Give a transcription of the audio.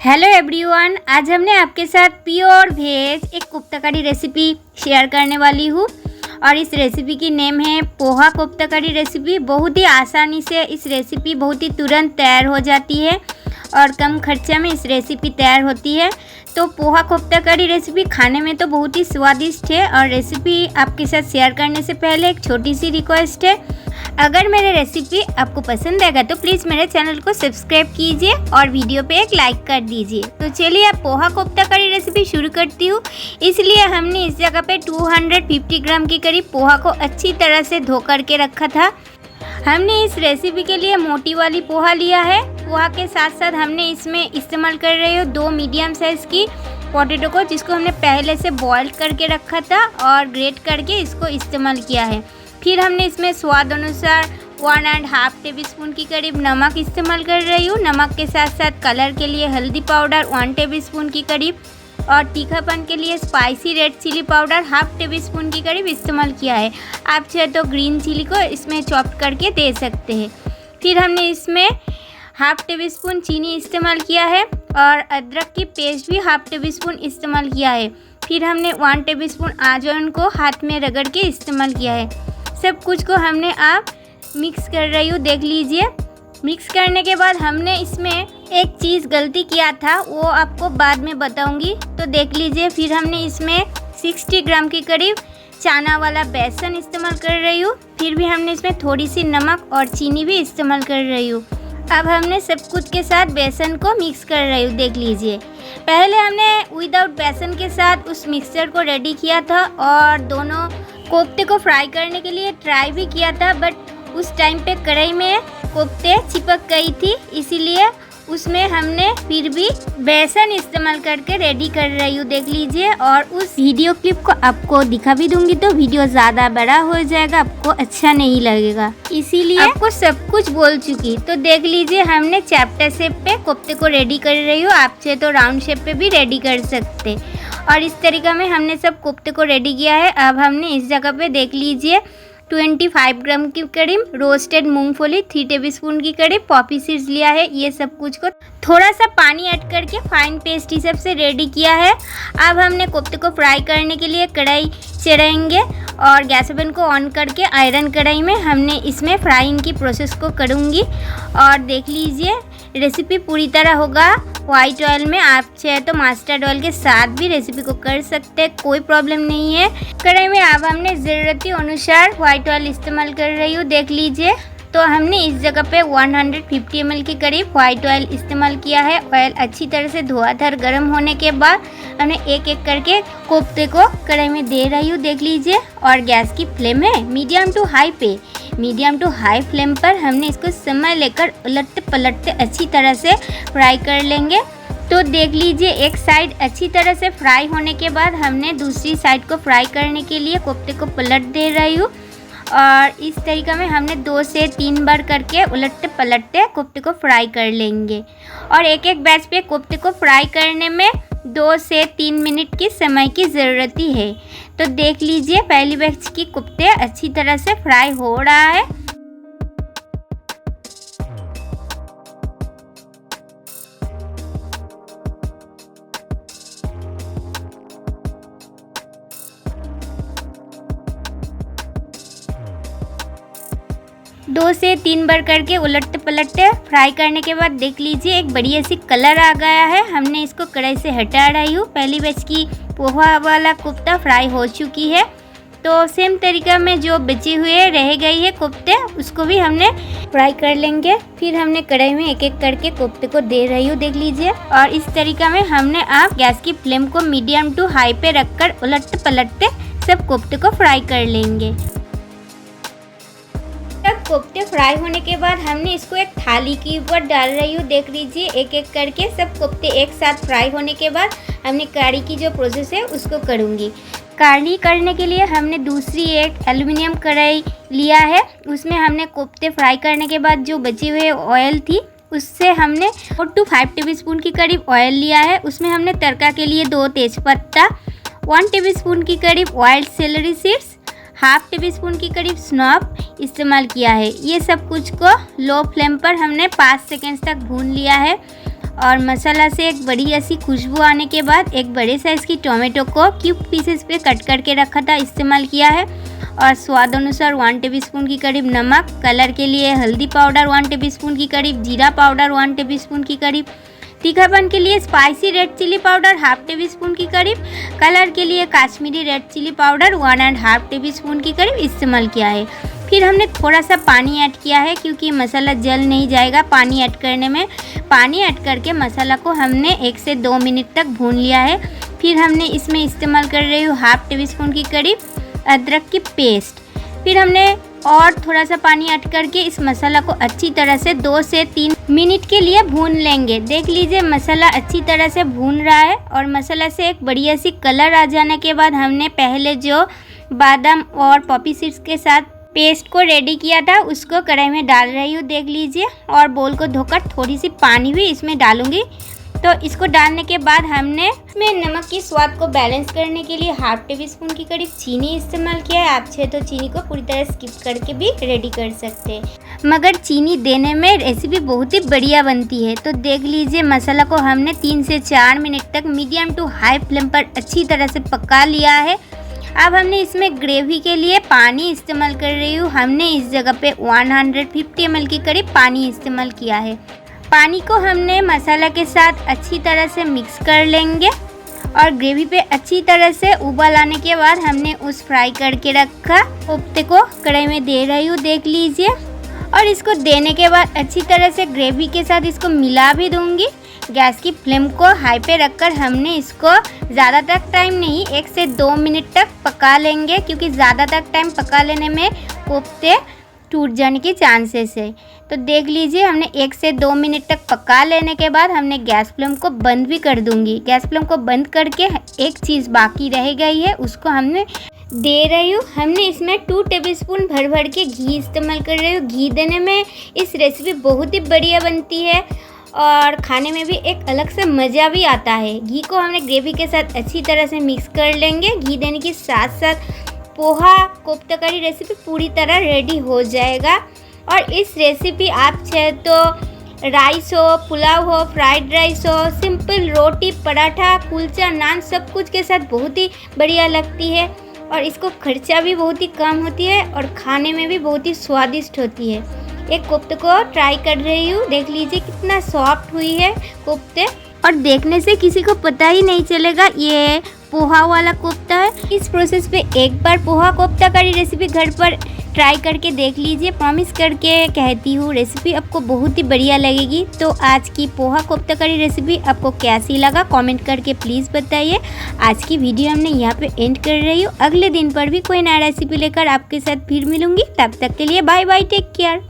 Hello everyone, आज हमने आपके साथ प्योर वेज एक कोफ्ता करी रेसिपी शेयर करने वाली हूँ और इस रेसिपी की नेम है पोहा कोफ्ता करी रेसिपी। बहुत ही आसानी से इस रेसिपी बहुत ही तुरंत तैयार हो जाती है और कम खर्चा में इस रेसिपी तैयार होती है। तो पोहा कोफ्ता करी रेसिपी खाने में तो बहुत ही स्वादिष्ट है और रेसिपी आपके साथ शेयर करने से पहले एक छोटी सी रिक्वेस्ट है, अगर मेरे रेसिपी आपको पसंद आएगा तो प्लीज़ मेरे चैनल को सब्सक्राइब कीजिए और वीडियो पे एक लाइक कर दीजिए। तो चलिए अब पोहा कोफ्ता करी रेसिपी शुरू करती हूँ। इसलिए हमने इस जगह पे 250 ग्राम के करीब पोहा को अच्छी तरह से धो करके रखा था। हमने इस रेसिपी के लिए मोटी वाली पोहा लिया है। पोहा के साथ साथ हमने इसमें इस्तेमाल कर रही हूँ 2 मीडियम साइज़ की पोटैटो को, जिसको हमने पहले से बॉयल करके रखा था और ग्रेट करके इसको इस्तेमाल किया है। फिर हमने इसमें स्वाद अनुसार 1.5 टेबलस्पून की करीब नमक इस्तेमाल कर रही हूँ। नमक के साथ साथ कलर के लिए हल्दी पाउडर 1 टेबलस्पून की करीब और तीखापन के लिए spicy red chili powder 1/2 tablespoon की करीब इस्तेमाल किया है। आप चाहे तो ग्रीन चिली को इसमें चॉप करके दे सकते हैं। फिर हमने इसमें 1/2 टेबलस्पून चीनी इस्तेमाल किया है और अदरक की पेस्ट भी 1/2 टेबलस्पून इस्तेमाल किया है। फिर हमने 1 टेबलस्पून अजवाइन को हाथ में रगड़ के इस्तेमाल किया है। सब कुछ को हमने आप मिक्स कर रही हूँ, देख लीजिए। मिक्स करने के बाद हमने इसमें एक चीज़ गलती किया था, वो आपको बाद में बताऊंगी, तो देख लीजिए। फिर हमने इसमें 60 ग्राम के करीब चना वाला बेसन इस्तेमाल कर रही हूँ। फिर भी हमने इसमें थोड़ी सी नमक और चीनी भी इस्तेमाल कर रही हूँ। अब हमने सब कुछ के साथ बेसन को मिक्स कर रही हूँ, देख लीजिए। पहले हमने विदाउट बेसन के साथ उस मिक्सचर को रेडी किया था और दोनों कोफ्ते को फ्राई करने के लिए ट्राई भी किया था, बट उस टाइम पे कढ़ाई में कोफ्ते चिपक गई थी, इसीलिए उसमें हमने फिर भी बेसन इस्तेमाल करके रेडी कर रही हूँ, देख लीजिए। और उस वीडियो क्लिप को आपको दिखा भी दूंगी तो वीडियो ज़्यादा बड़ा हो जाएगा, आपको अच्छा नहीं लगेगा, इसीलिए आपको सब कुछ बोल चुकी। तो देख लीजिए, हमने चैप्टर शेप पे कोफ्ते को रेडी कर रही हूँ। आप चाहे तो राउंड शेप पे भी रेडी कर सकते और इस तरीका में हमने सब कोफ्ते को रेडी किया है। अब हमने इस जगह पे देख लीजिए 25 ग्राम की करीब रोस्टेड मूंगफली, 3 टेबलस्पून की करीब पॉपी सीड्स लिया है। ये सब कुछ को थोड़ा सा पानी ऐड करके फाइन पेस्ट हिसाब से रेडी किया है। अब हमने कोफ्ते को फ्राई करने के लिए कढ़ाई चढ़ाएंगे और गैस ओवन को ऑन करके आयरन कढ़ाई में हमने इसमें फ्राइंग की प्रोसेस को करूँगी। और देख लीजिए, रेसिपी पूरी तरह होगा वाइट ऑयल में। आप चाहे तो मस्टर्ड ऑयल के साथ भी रेसिपी को कर सकते हैं, कोई प्रॉब्लम नहीं है। कढ़ाई में अब हमने ज़रूरत अनुसार वाइट ऑयल इस्तेमाल कर रही हूँ, देख लीजिए। तो हमने इस जगह पे 150 ml के करीब वाइट ऑयल इस्तेमाल किया है। ऑयल अच्छी तरह से धुआंधार गर्म होने के बाद हमने एक एक करके कोफ्ते को कढ़ाई में दे रही हूँ, देख लीजिए। और गैस की फ्लेम है मीडियम टू हाई फ्लेम पर हमने इसको समय लेकर उलटते पलटते अच्छी तरह से फ्राई कर लेंगे। तो देख लीजिए, एक साइड अच्छी तरह से फ्राई होने के बाद हमने दूसरी साइड को फ्राई करने के लिए कोफ्ते को पलट दे रही हूँ और इस तरीका में हमने 2 से 3 बार करके उलटते पलटते कोफ्ते को फ्राई कर लेंगे। और एक एक बैच पे कोफ्ते को फ्राई करने में 2 से 3 मिनट की समय की ज़रूरत ही है। तो देख लीजिए, पहली बैच की कोफ्ते अच्छी तरह से फ्राई हो रहा है। दो से 3 बार करके उलटते पलटते फ्राई करने के बाद देख लीजिए, एक बढ़िया सी कलर आ गया है। हमने इसको कढ़ाई से हटा रही हूँ। पहली बैच की पोहा वाला कोफ्ता फ्राई हो चुकी है। तो सेम तरीका में जो बचे हुए रह गई है कोफ्ते, उसको भी हमने फ्राई कर लेंगे। फिर हमने कढ़ाई में एक एक करके कोफ्ते को दे रही हूँ, देख लीजिए। और इस तरीका में हमने आप गैस की फ्लेम को मीडियम टू हाई पे रखकर उलटते पलटते सब कोफ्ते को फ्राई कर लेंगे। कोफ्ते फ्राई होने के बाद हमने इसको एक थाली के ऊपर डाल रही हूँ, देख लीजिए। एक एक करके सब कोफ्ते एक साथ फ्राई होने के बाद हमने कढ़ी की जो प्रोसेस है उसको करूँगी। कढ़ी करने के लिए हमने दूसरी एक एल्युमिनियम कढ़ाई लिया है। उसमें हमने कोफ्ते फ्राई करने के बाद जो बची हुई ऑयल थी, उससे हमने 4 to 5 टेबलस्पून की करीब ऑयल लिया है। उसमें हमने तड़का के लिए 2 तेज़पत्ता, 1 टेबलस्पून की करीब वाइल्ड सेलरी सीड्स, 1/2 टेबलस्पून की करीब सौंफ इस्तेमाल किया है। ये सब कुछ को लो फ्लेम पर हमने 5 सेकंड्स तक भून लिया है। और मसाला से एक बढ़िया सी खुशबू आने के बाद एक बड़े साइज़ की टोमेटो को क्यूब पीसेस पे कट करके रखा था इस्तेमाल किया है। और स्वाद अनुसार 1 टेबलस्पून की करीब नमक, कलर के लिए हल्दी पाउडर 1 टेबलस्पून की करीब, जीरा पाउडर 1 टेबलस्पून की करीब, तीखापन के लिए spicy red chili powder 1/2 tablespoon की करीब, कलर के लिए Kashmiri red chili powder 1.5 tablespoon की करीब इस्तेमाल किया है। फिर हमने थोड़ा सा पानी ऐड किया है क्योंकि मसाला जल नहीं जाएगा पानी ऐड करने में। पानी ऐड करके मसाला को हमने 1 से 2 मिनट तक भून लिया है। फिर हमने इसमें इस्तेमाल कर रही हूँ 1/2 टेबलस्पून की करीब अदरक की पेस्ट। फिर हमने और थोड़ा सा पानी ऐड करके इस मसाला को अच्छी तरह से 2 से 3 मिनट के लिए भून लेंगे। देख लीजिए मसाला अच्छी तरह से भून रहा है और मसाला से एक बढ़िया सी कलर आ जाने के बाद हमने पहले जो बादाम और पॉपी सीड्स के साथ पेस्ट को रेडी किया था उसको कढ़ाई में डाल रही हूँ। देख लीजिए और बोल को धोकर थोड़ी सी पानी भी इसमें डालूंगी। तो इसको डालने के बाद हमने इसमें नमक की स्वाद को बैलेंस करने के लिए 1/2 टेबलस्पून की करीब चीनी इस्तेमाल किया है। आप चाहे तो चीनी को पूरी तरह स्किप करके भी रेडी कर सकते हैं, मगर चीनी देने में रेसिपी बहुत ही बढ़िया बनती है। तो देख लीजिए मसाला को हमने 3 से 4 मिनट तक मीडियम टू हाई फ्लेम पर अच्छी तरह से पका लिया है। अब हमने इसमें ग्रेवी के लिए पानी इस्तेमाल कर रही हूँ। हमने इस जगह पे 150 ml के करीब पानी इस्तेमाल किया है। पानी को हमने मसाला के साथ अच्छी तरह से मिक्स कर लेंगे और ग्रेवी पे अच्छी तरह से उबाल आने के बाद हमने उस फ्राई करके रखा कोफ्ते को कढ़ाई में दे रही हूँ। देख लीजिए और इसको देने के बाद अच्छी तरह से ग्रेवी के साथ इसको मिला भी दूंगी। गैस की फ्लेम को हाई पे रखकर हमने इसको ज़्यादा तक टाइम नहीं 1 से 2 मिनट तक पका लेंगे क्योंकि ज़्यादा तक टाइम पका लेने में कोफ्ते टूट जाने की चांसेस है। तो देख लीजिए हमने 1 से 2 मिनट तक पका लेने के बाद हमने गैस फ्लेम को बंद भी कर दूंगी। गैस फ्लेम को बंद करके एक चीज़ बाकी रह गई है उसको हमने दे रही हूँ। हमने इसमें 2 टेबलस्पून भर के घी इस्तेमाल कर रही हूँ। घी देने में इस रेसिपी बहुत ही बढ़िया बनती है और खाने में भी एक अलग से मज़ा भी आता है। घी को हमने ग्रेवी के साथ अच्छी तरह से मिक्स कर लेंगे। घी देने के साथ साथ पोहा कोफ्ता करी रेसिपी पूरी तरह रेडी हो जाएगा। और इस रेसिपी आप चाहे तो राइस हो, पुलाव हो, फ्राइड राइस हो, सिंपल रोटी, पराठा, कुलचा, नान सब कुछ के साथ बहुत ही बढ़िया लगती है और इसको खर्चा भी बहुत ही कम होती है और खाने में भी बहुत ही स्वादिष्ट होती है। एक कोफ्ते को ट्राई कर रही हूँ। देख लीजिए कितना सॉफ्ट हुई है कोफ्ते और देखने से किसी को पता ही नहीं चलेगा ये पोहा वाला कोफ्ता है। इस प्रोसेस पे एक बार पोहा कोफ्ता करी रेसिपी घर पर ट्राई करके देख लीजिए। प्रॉमिस करके कहती हूँ रेसिपी आपको बहुत ही बढ़िया लगेगी। तो आज की पोहा कोफ्ता करी रेसिपी आपको कैसी लगा कमेंट करके प्लीज़ बताइए। आज की वीडियो हमने यहाँ पे एंड कर रही हूँ। अगले दिन पर भी कोई नया रेसिपी लेकर आपके साथ फिर मिलूंगी। तब तक के लिए बाय बाय, टेक केयर।